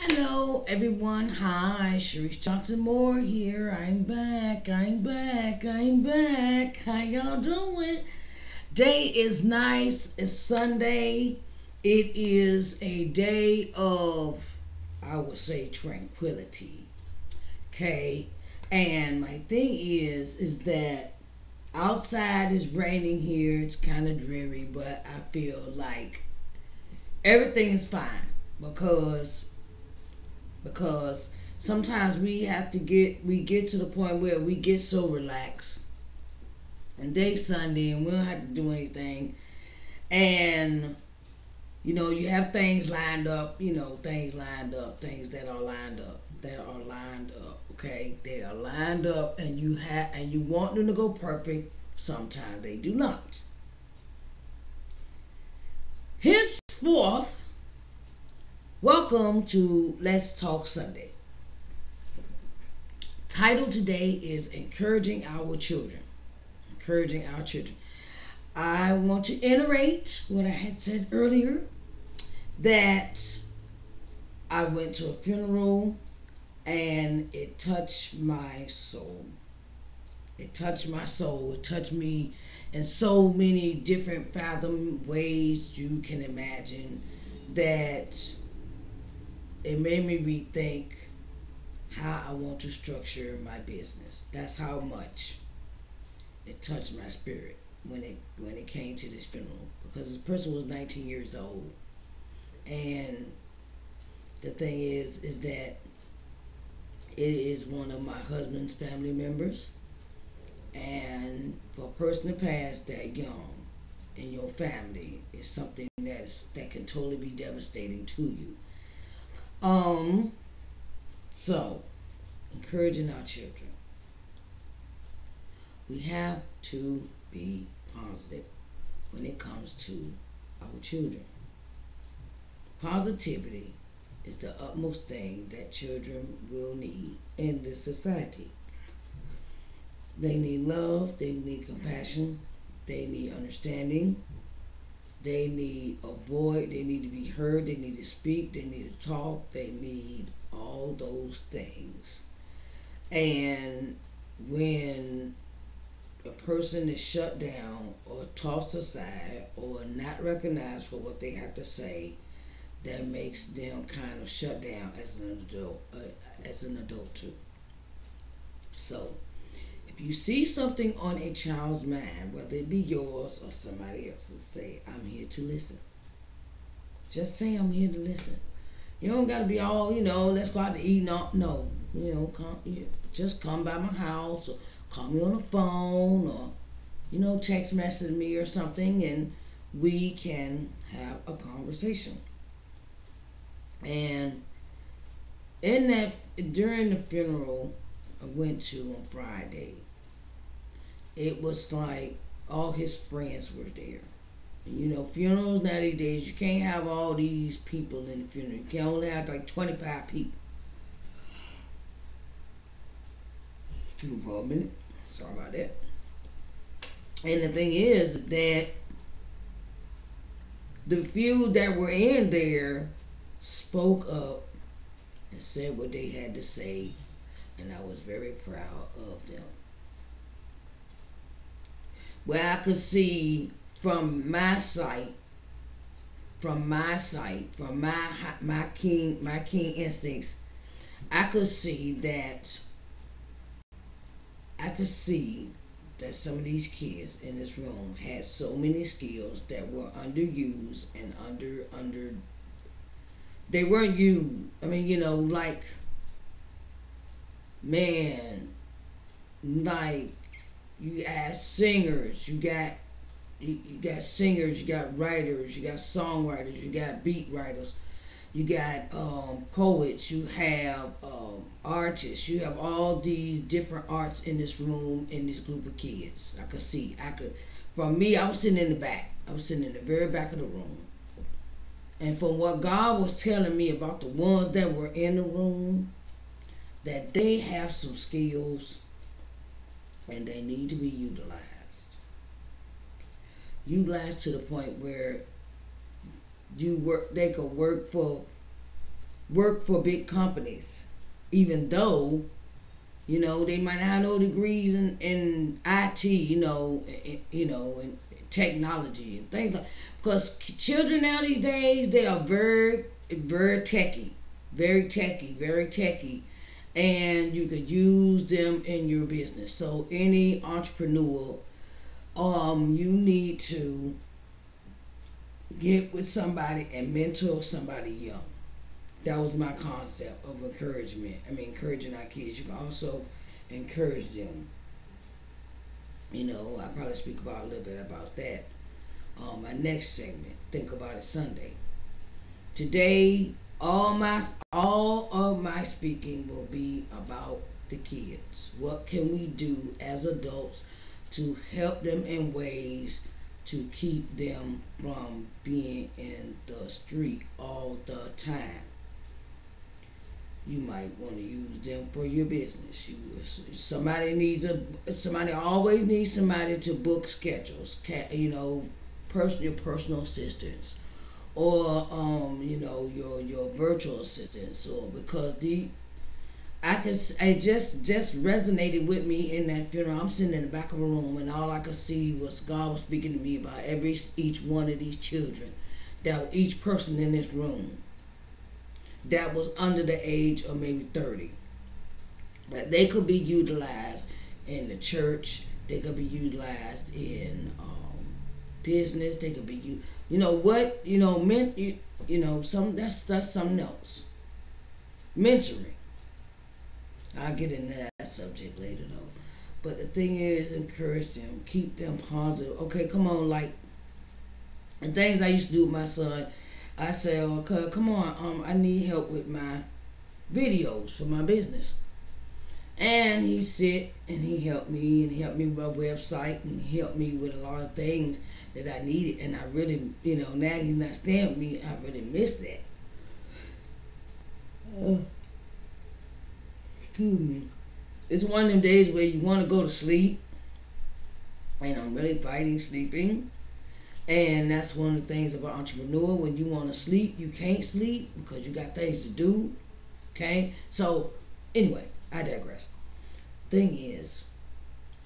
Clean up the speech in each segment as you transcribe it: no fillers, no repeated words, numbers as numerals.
Hello, everyone. Hi, Sharice Johnson Moore here. I'm back. I'm back. How y'all doing? Day is nice. It's Sunday. It is a day of, I would say, tranquility. Okay. And my thing is that outside is raining here. It's kind of dreary, but I feel like everything is fine because sometimes we get to the point where we get so relaxed and day Sunday and we don't have to do anything, and you have things lined up, things that are lined up, okay, they are lined up, and you want them to go perfect. Sometimes they do not. Henceforth, welcome to Let's Talk Sunday. Title today is encouraging our children. Encouraging our children. I want to iterate what I had said earlier, that I went to a funeral and it touched my soul. It touched my soul. It touched me in so many different fathom ways you can imagine, that it made me rethink how I want to structure my business. That's how much it touched my spirit when it came to this funeral, because this person was 19 years old, and the thing is that it is one of my husband's family members, and for a person to pass that young in your family is something that can totally be devastating to you. Um, so encouraging our children, we have to be positive when it comes to our children. Positivity is the utmost thing that children will need in this society. They need love, they need compassion, they need understanding, they need a voice, they need to be heard, they need to speak, they need to talk, they need all those things. And when a person is shut down or tossed aside or not recognized for what they have to say, that makes them kind of shut down as an adult too. So if you see something on a child's mind, whether it be yours or somebody else's, say, I'm here to listen. Just say, I'm here to listen. You don't got to be all, let's go out to eat. No, no. Just come by my house or call me on the phone, or, text message me or something, and we can have a conversation. And during the funeral I went to on Friday, it was like all his friends were there. Funerals nowadays, you can't have all these people in the funeral. You can only have like 25 people for a minute. Sorry about that. And the thing is that the few that were in there spoke up and said what they had to say, and I was very proud of them. Where I could see from my sight, from my keen instincts, I could see that some of these kids in this room had so many skills that were underused and under they weren't used. I mean, like, man, like, you got singers, you got singers, you got writers, you got songwriters, you got beat writers, you got poets, you have artists, you have all these different arts in this room, in this group of kids. From me, I was sitting in the back. I was sitting in the very back of the room. And from what God was telling me about the ones that were in the room, that they have some skills and they need to be utilized. Utilized to the point where they could work for work for big companies, even though they might not have no degrees in IT, and technology and things like. Because children now these days, they are very, very techy, very techy, and you could use them in your business. So any entrepreneur, you need to get with somebody and mentor somebody young. That was my concept of encouragement. I mean, encouraging our kids. You can also encourage them. I probably speak about a little bit about that. My next segment, Think About It Sunday. Today, all of my speaking will be about the kids. What can we do as adults to help them in ways to keep them from being in the street all the time? You might want to use them for your business. Somebody always needs somebody to book schedules. Your personal assistants, or your virtual assistants, or because it just resonated with me in that funeral. I'm sitting in the back of a room, and all I could see was God was speaking to me about each one of these children, that each person in this room that was under the age of maybe 30, that they could be utilized in the church, they could be utilized in business, they could be some that's something else. Mentoring. I'll get into that subject later though. But the thing is, encourage them, keep them positive. Okay, come on, like the things I used to do with my son. I say, okay, come on, I need help with my videos for my business. And he sit and he helped me, and he helped me with my website, and he helped me with a lot of things that I needed. And I really, now he's not staying with me, I really miss that. Excuse me. It's one of them days where you want to go to sleep, and I'm really fighting sleeping. And that's one of the things about entrepreneur. When you want to sleep, you can't sleep because you got things to do. Okay? So, anyway, I digress. Thing is,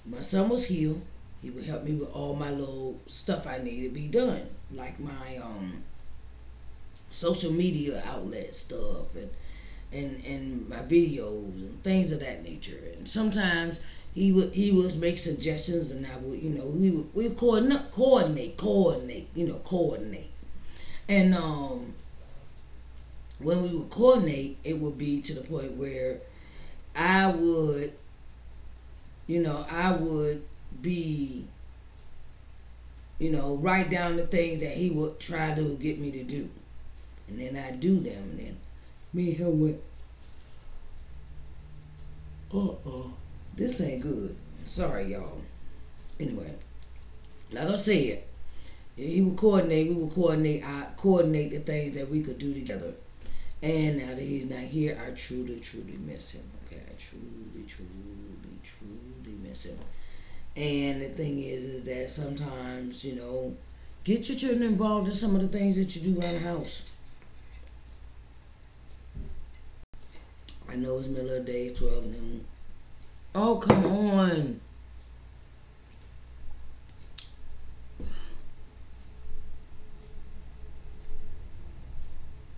my son was healed. He would help me with all my little stuff I needed to be done, like my social media outlet stuff, and my videos and things of that nature. And sometimes he would make suggestions, and I would we would coordinate. And when we would coordinate, it would be to the point where I would be write down the things that he would try to get me to do, and then I do them, and then me and him went, this ain't good. Sorry, y'all. Anyway, like I said, he would coordinate. We would coordinate. I coordinate the things that we could do together. And now that he's not here, I truly, truly miss him. Okay, I truly, truly, truly miss him. And the thing is that sometimes, get your children involved in some of the things that you do around the house. I know it's middle of the day, 12 noon. Oh, come on.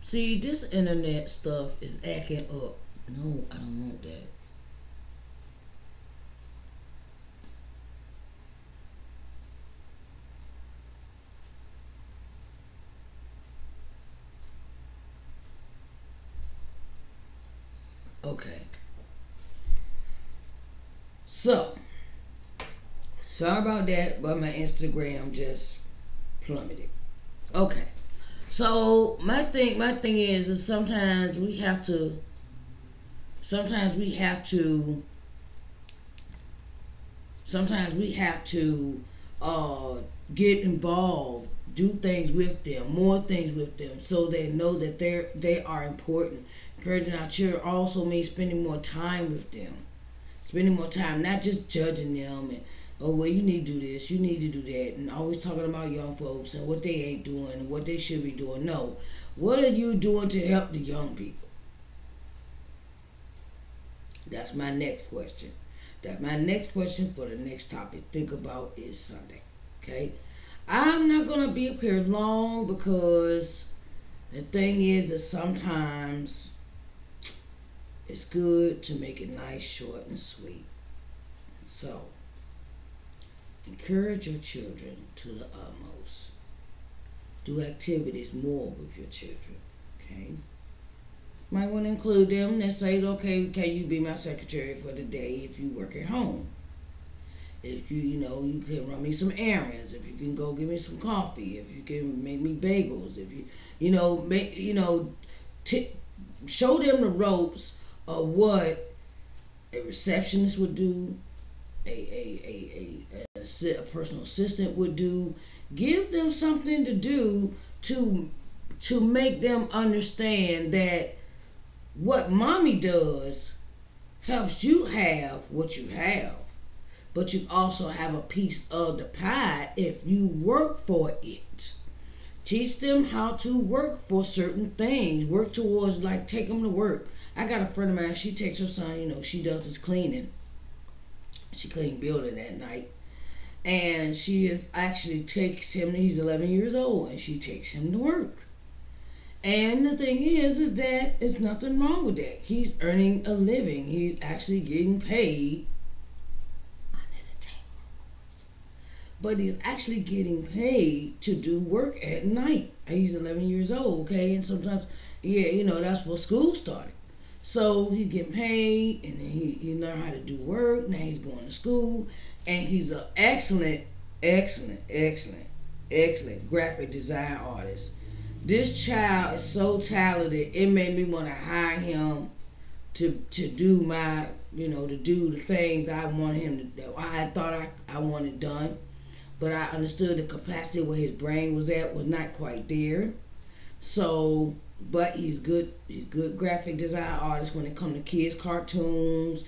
See, this internet stuff is acting up. No, I don't want that. Okay. So, sorry about that, but my Instagram just plummeted. Okay. So my thing is sometimes we have to sometimes we have to uh, get involved, do things with them, more things with them, so they know that they are important. Encouraging our children also means spending more time with them, spending more time, not just judging them and, oh well, you need to do this, you need to do that, and always talking about young folks and what they ain't doing and what they should be doing. No, what are you doing to help the young people? That's my next question. That's my next question for the next topic. Think about is Sunday. Okay? I'm not gonna be up here long because the thing is that sometimes it's good to make it nice, short, and sweet. So, encourage your children to the utmost. Do activities more with your children. Okay? Might want to include them and say, okay, can you be my secretary for the day if you work at home? If you can run me some errands. If you can go give me some coffee. If you can make me bagels. If t- show them the ropes of what a receptionist would do, a personal assistant would do. Give them something to do to make them understand that what mommy does helps you have what you have, but you also have a piece of the pie if you work for it. Teach them how to work for certain things. Work towards, like, take them to work. I got a friend of mine, she takes her son, she does his cleaning. She clean building at night. And actually takes him, he's 11 years old, and she takes him to work. And the thing is that it's nothing wrong with that. He's earning a living. He's actually getting paid under the table. But he's actually getting paid to do work at night. He's 11 years old, okay? And sometimes, that's where school started. So he's getting paid, and then he learned how to do work. Now he's going to school, and he's an excellent, excellent, excellent, excellent graphic design artist. This child is so talented. It made me want to hire him to do to do the things I wanted him to do. I thought I wanted done, but I understood the capacity where his brain was at was not quite there. So, but he's good. He's good graphic design artist when it comes to kids cartoons.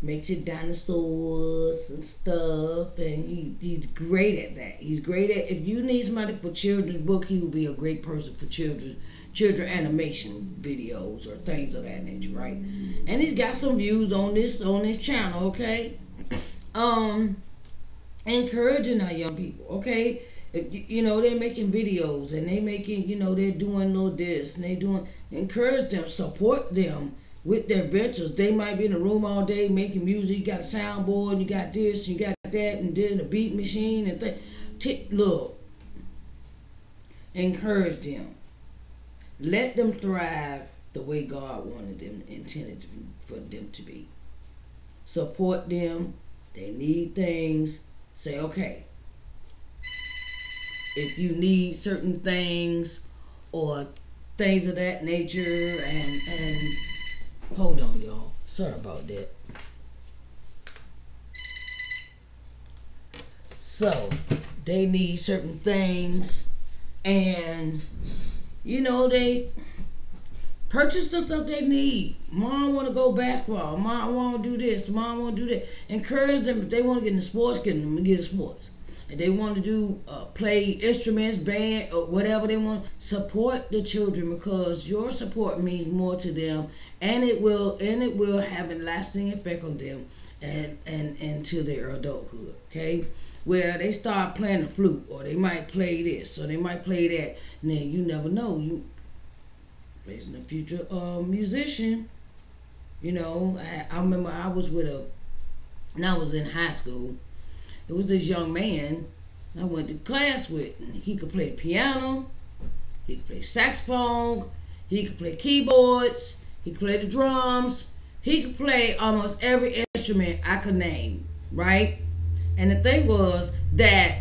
Makes it dinosaurs and stuff, and he's great at that. He's great at, if you need somebody for children's book, he would be a great person for children animation videos or things of that nature, right? And he's got some views on this channel, okay? Encouraging our young people, okay? If they're making videos and they making, they're doing little this and they doing, encourage them, support them with their ventures. They might be in a room all day making music. You got a soundboard, you got this, you got that, and then a beat machine and look, encourage them. Let them thrive the way God wanted them, intended for them to be. Support them. They need things. Say, okay, if you need certain things or things of that nature, and hold on, y'all. Sorry about that. So, they need certain things, and they purchase the stuff they need. Mom want to go basketball. Mom want to do this. Mom want to do that. Encourage them. If they want to get into sports, get them to get into sports. If they want to do play instruments, band, or whatever they want, support the children, because your support means more to them, and it will have a lasting effect on them and to their adulthood. Okay, where they start playing the flute, or they might play this, or they might play that, and then you never know, you raising a future musician. I remember I was when I was in high school. It was this young man I went to class with, and he could play piano, he could play saxophone, he could play keyboards, he could play the drums, he could play almost every instrument I could name, right? And the thing was that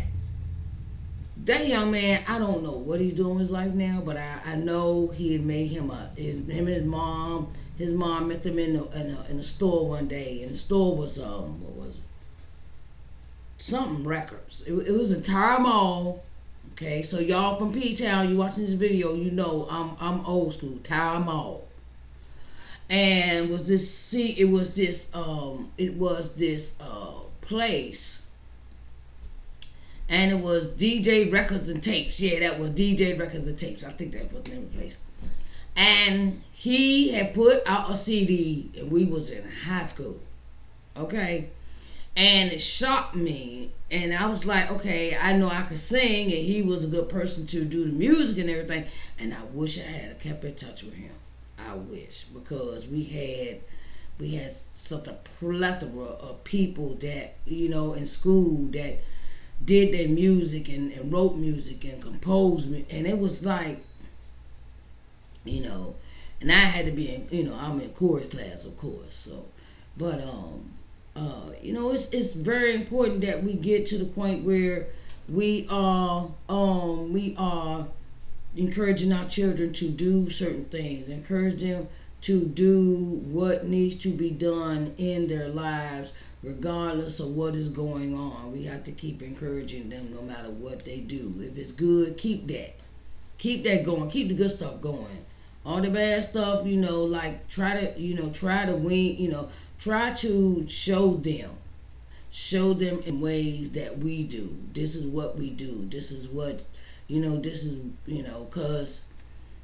young man, I don't know what he's doing in his life now, but I know he had made him him and his mom met them in the store one day, and the store was what was it? Something records. It was a Tower Mall. Okay, so y'all from P-Town, you watching this video, I'm old school. Tower Mall. And it was this place, and it was DJ Records and Tapes. Yeah, that was DJ Records and Tapes. I think that was the name of the place. And he had put out a CD, and we was in high school, okay? And it shocked me, and I was like, okay, I know I could sing, and he was a good person to do the music and everything, and I wish I had kept in touch with him. I wish, because we had such a plethora of people that, in school that did their music and wrote music and composed me, and it was like, you know, and I had to be in, I'm in chorus class, of course. So, but it's very important that we get to the point where we are encouraging our children to do certain things, encourage them to do what needs to be done in their lives, regardless of what is going on. We have to keep encouraging them no matter what they do. If it's good, keep that. Keep that going. Keep the good stuff going. All the bad stuff, like try to win, try to show them. Show them in ways that we do. This is what we do. This is what, this is, because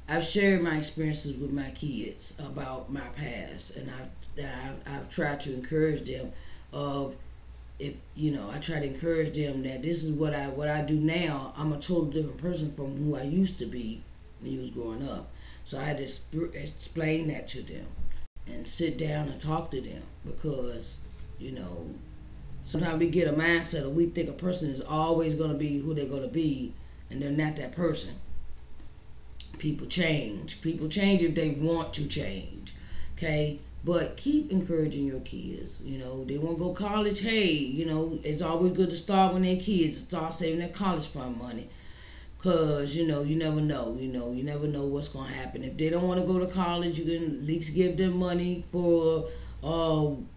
I've shared my experiences with my kids about my past, and I've tried to encourage them of, if I try to encourage them that this is what I do now. I'm a total different person from who I used to be when you was growing up. So I had to explain that to them and sit down and talk to them, because sometimes we get a mindset of we think a person is always going to be who they're going to be, and they're not that person. People change. People change if they want to change. Okay? But keep encouraging your kids. They want to go to college. Hey, it's always good to start when they're kids. Start saving their college fund money. Because, you never know. You never know what's going to happen. If they don't want to go to college, you can at least give them money for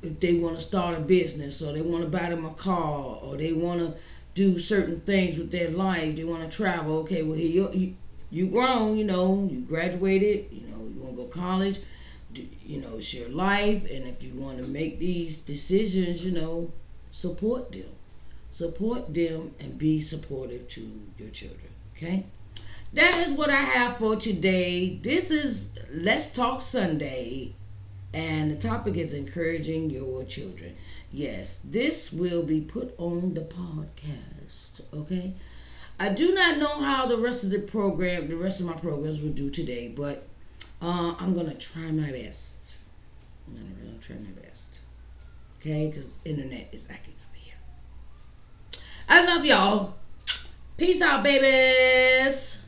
if they want to start a business, or they want to buy them a car, or they want to do certain things with their life. They want to travel. Okay, well, here you grown, you graduated, you want to go to college, it's your life, and if you want to make these decisions, support them. Support them and be supportive to your children, okay? That is what I have for today. This is Let's Talk Sunday, and the topic is encouraging your children. Yes, this will be put on the podcast, okay? I do not know how the rest of my programs will do today, but I'm going to try my best. I'm going to really try my best. Okay? Because internet is acting up here. I love y'all. Peace out, babies.